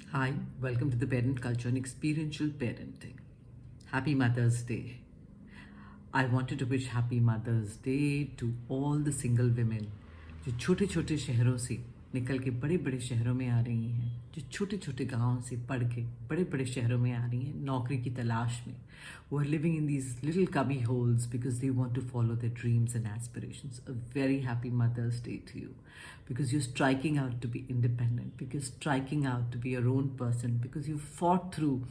Hi, welcome to the Parent Culture and Experiential Parenting. Happy Mother's Day. I wanted to wish Happy Mother's Day to all the single women जो छोटे छोटे शहरों से निकल के बड़े बड़े शहरों में आ रही हैं, जो छोटे छोटे गांवों से पढ़ के बड़े बड़े शहरों में आ रही हैं नौकरी की तलाश में. Who are living in these little cubby holes because they want to follow their dreams and aspirations. A very happy Mother's Day to you, because you're striking out to be independent, because you're striking out to be your own person, because you fought through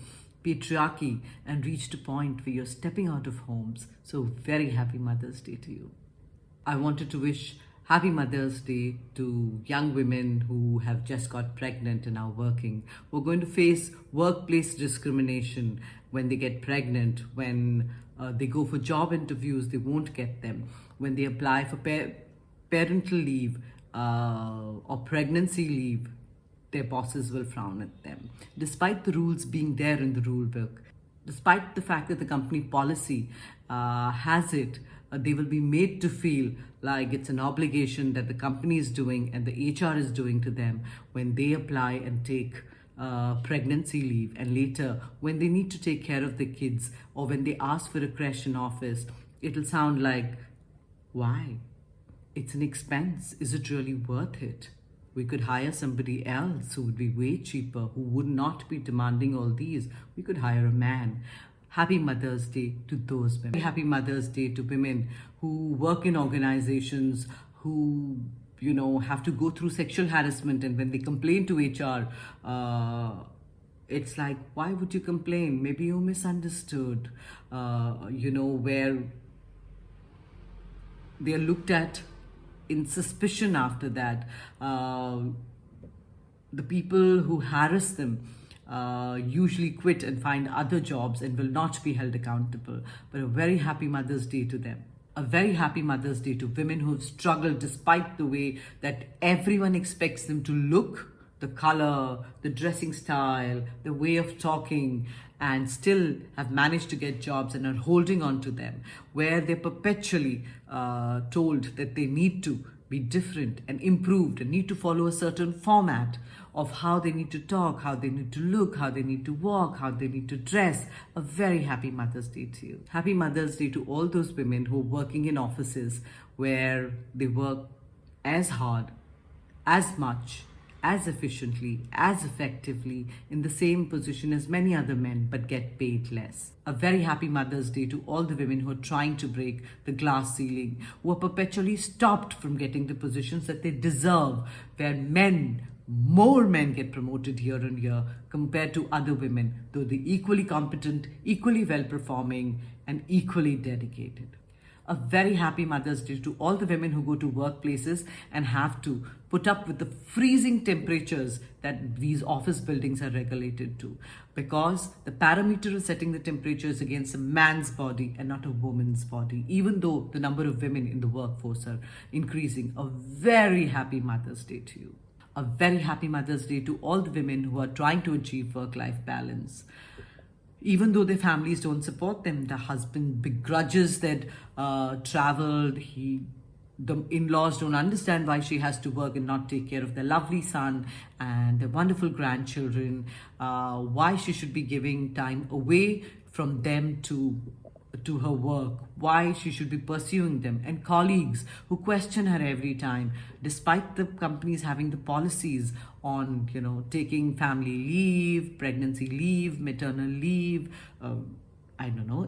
patriarchy and reached a point where you're stepping out of homes. So very happy Mother's Day to you. I wanted to wish Happy Mother's Day to young women who have just got pregnant and are working, who are going to face workplace discrimination when they get pregnant, when they go for job interviews, they won't get them, when they apply for parental leave or pregnancy leave, their bosses will frown at them. Despite the rules being there in the rule book, despite the fact that the company policy has it, they will be made to feel like it's an obligation that the company is doing and the HR is doing to them when they apply and take pregnancy leave, and later when they need to take care of the kids or when they ask for a creche in office, it'll sound like, why? It's an expense. Is it really worth it? We could hire somebody else who would be way cheaper, who would not be demanding all these. We could hire a man. Happy Mother's Day to those women. Happy Mother's Day to women who work in organizations, who have to go through sexual harassment, and when they complain to HR, it's like, why would you complain? Maybe you misunderstood. Where they are looked at in suspicion after that. The people who harass them usually quit and find other jobs and will not be held accountable. But a very happy Mother's Day to them. A very happy Mother's Day to women who have struggled despite the way that everyone expects them to look, the color, the dressing style, the way of talking, and still have managed to get jobs and are holding on to them, where they're perpetually told that they need to be different and improved and need to follow a certain format of how they need to talk, how they need to look, how they need to walk, how they need to dress. A very happy Mother's Day to you. Happy Mother's Day to all those women who are working in offices where they work as hard, as much, as efficiently, as effectively in the same position as many other men but get paid less. A very happy Mother's Day to all the women who are trying to break the glass ceiling, who are perpetually stopped from getting the positions that they deserve, where more men get promoted year on year compared to other women, though they're equally competent, equally well performing, and equally dedicated. A very happy Mother's Day to all the women who go to workplaces and have to put up with the freezing temperatures that these office buildings are regulated to, because the parameter is setting the temperatures against a man's body and not a woman's body, even though the number of women in the workforce are increasing. A very happy Mother's Day to you. A very happy Mother's Day to all the women who are trying to achieve work-life balance. Even though their families don't support them, the husband begrudges that traveled, the in-laws don't understand why she has to work and not take care of their lovely son and their wonderful grandchildren, why she should be giving time away from them to her work, why she should be pursuing them, and colleagues who question her every time, despite the companies having the policies on, taking family leave, pregnancy leave, maternal leave,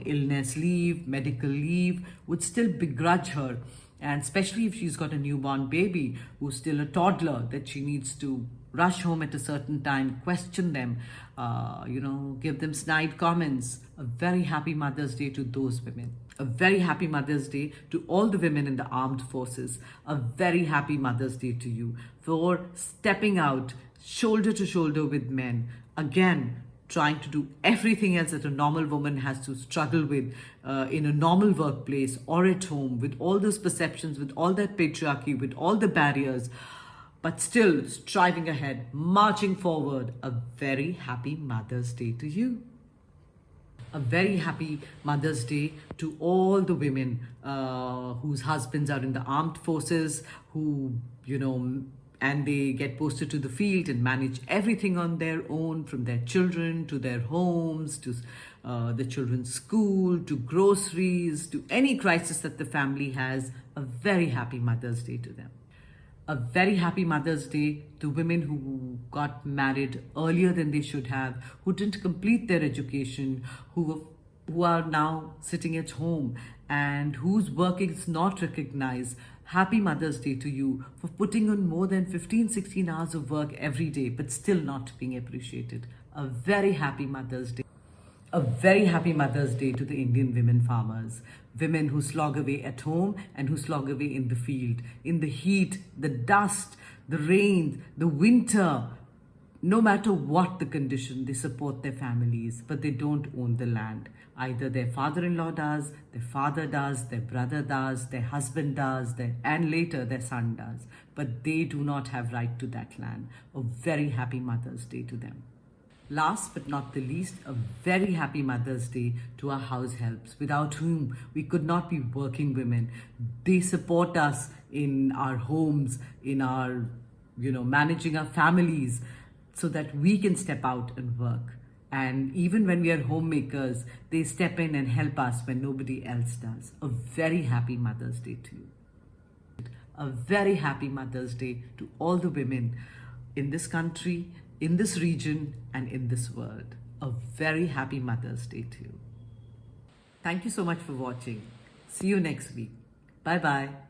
illness leave, medical leave, would still begrudge her. And especially if she's got a newborn baby who's still a toddler, that she needs to rush home at a certain time, question them, give them snide comments. A very happy Mother's Day to those women. A very happy Mother's Day to all the women in the armed forces. A very happy Mother's Day to you for stepping out shoulder to shoulder with men. Again, trying to do everything else that a normal woman has to struggle with in a normal workplace or at home, with all those perceptions, with all that patriarchy, with all the barriers, but still striving ahead, marching forward. A very happy Mother's Day to you. A very happy Mother's Day to all the women whose husbands are in the armed forces, who, and they get posted to the field and manage everything on their own, from their children to their homes to the children's school to groceries to any crisis that the family has. A very happy Mother's Day to them. A very happy Mother's Day to women who got married earlier than they should have, who didn't complete their education, who are now sitting at home and whose work is not recognized. Happy Mother's Day to you for putting on more than 15-16 hours of work every day but still not being appreciated. A very happy Mother's Day. A very happy Mother's Day to the Indian women farmers, women who slog away at home and who slog away in the field, in the heat, the dust, the rain, the winter. No matter what the condition, they support their families, but they don't own the land. Either their father-in-law does, their father does, their brother does, their husband does, and later their son does. But they do not have right to that land. A very happy Mother's Day to them. Last but not the least, a very happy Mother's Day to our house helps, without whom we could not be working women. They support us in our homes, in our, managing our families, so that we can step out and work. And even when we are homemakers, they step in and help us when nobody else does. A very happy Mother's Day to you. A very happy Mother's Day to all the women in this country, in this region, and in this world. A very happy Mother's Day to you. Thank you so much for watching. See you next week. Bye-bye.